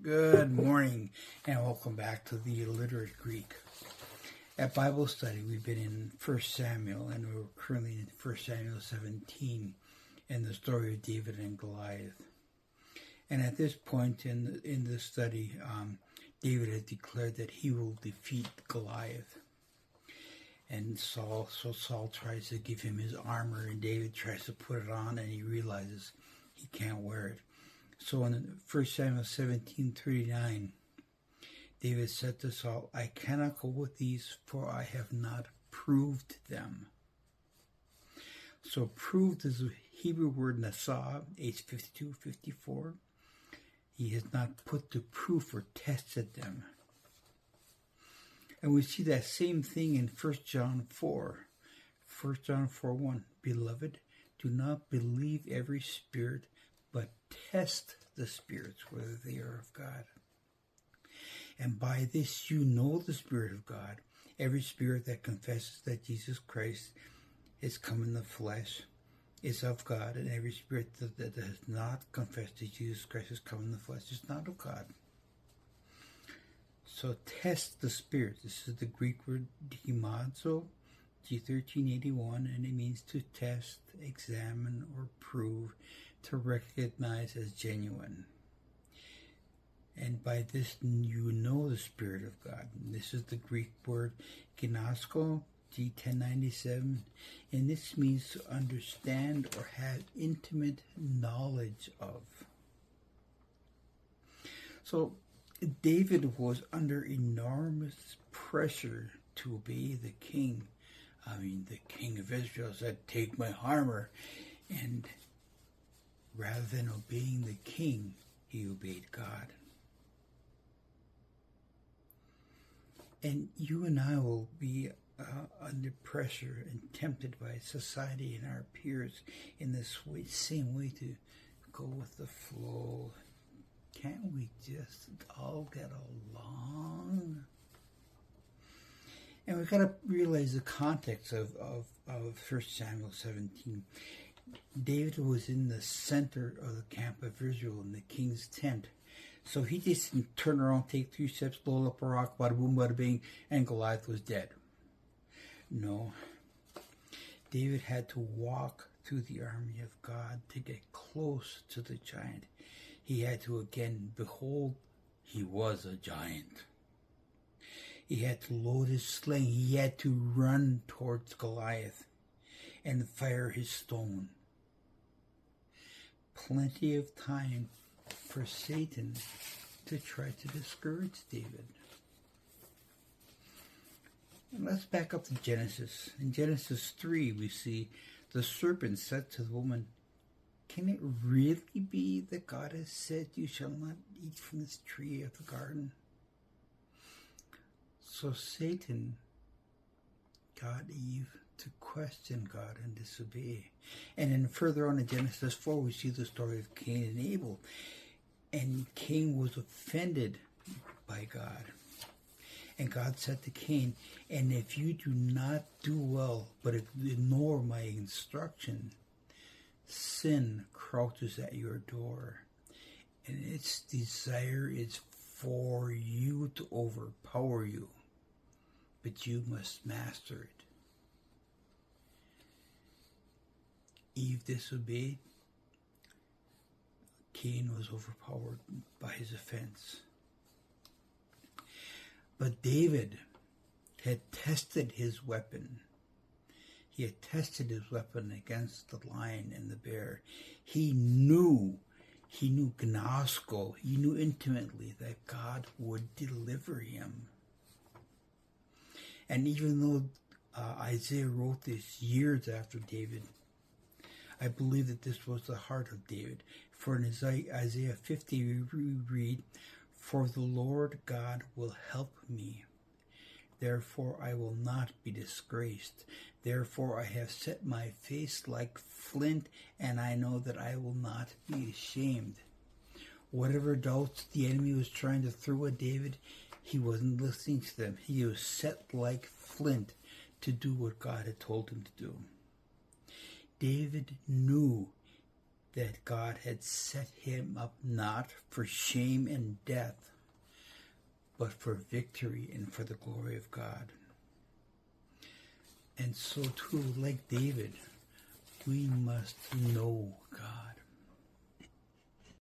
Good morning and welcome back to the Illiterate Greek. At Bible study, we've been in 1 Samuel and we're currently in 1 Samuel 17 in the story of David and Goliath. And at this point in the study, David had declared that he will defeat Goliath. And Saul tries to give him his armor and David tries to put it on and he realizes he can't wear it. So in 1 Samuel 17:39, David said to Saul, I cannot go with these, for I have not proved them. So proved is a Hebrew word nasah, H52:54. He has not put to proof or tested them. And we see that same thing in 1 John 4. 1 John 4:1. Beloved, do not believe every spirit, but test the spirits, whether they are of God. And by this you know the Spirit of God. Every spirit that confesses that Jesus Christ is come in the flesh is of God, and every spirit that does not confess that Jesus Christ is come in the flesh is not of God. So test the spirit. This is the Greek word dimazo, G1381, and it means to test, examine, or prove, to recognize as genuine. And by this you know the Spirit of God. And this is the Greek word ginosko, G1097, and this means to understand or have intimate knowledge of. So David was under enormous pressure to obey the king. The king of Israel said, take my armor. And rather than obeying the king, he obeyed God. And you and I will be under pressure and tempted by society and our peers in this way, same way, to go with the flow. Can't we just all get along? And we've got to realize the context of 1 Samuel 17. David was in the center of the camp of Israel in the king's tent. So he just didn't turn around, take 3 steps, blow up a rock, bada boom, bada bing, and Goliath was dead. No. David had to walk through the army of God to get close to the giant. He had to again behold, he was a giant. He had to load his sling. He had to run towards Goliath and fire his stone. Plenty of time for Satan to try to discourage David. And let's back up to Genesis. In Genesis 3, we see the serpent said to the woman, can it really be that God has said you shall not eat from this tree of the garden? So Satan got Eve to question God and disobey. And then further on in Genesis 4, we see the story of Cain and Abel. And Cain was offended by God. And God said to Cain, and if you do not do well, but ignore my instruction, sin crouches at your door. And its desire is for you to overpower you. But you must master it. Eve disobeyed. Cain was overpowered by his offense. But David had tested his weapon. He had tested his weapon against the lion and the bear. He knew gnosko, he knew intimately that God would deliver him. And even though Isaiah wrote this years after David, I believe that this was the heart of David. For in Isaiah 50 we read, for the Lord God will help me. Therefore I will not be disgraced. Therefore I have set my face like flint, and I know that I will not be ashamed. Whatever doubts the enemy was trying to throw at David, he wasn't listening to them. He was set like flint to do what God had told him to do. David knew that God had set him up not for shame and death, but for victory and for the glory of God. And so too, like David, we must know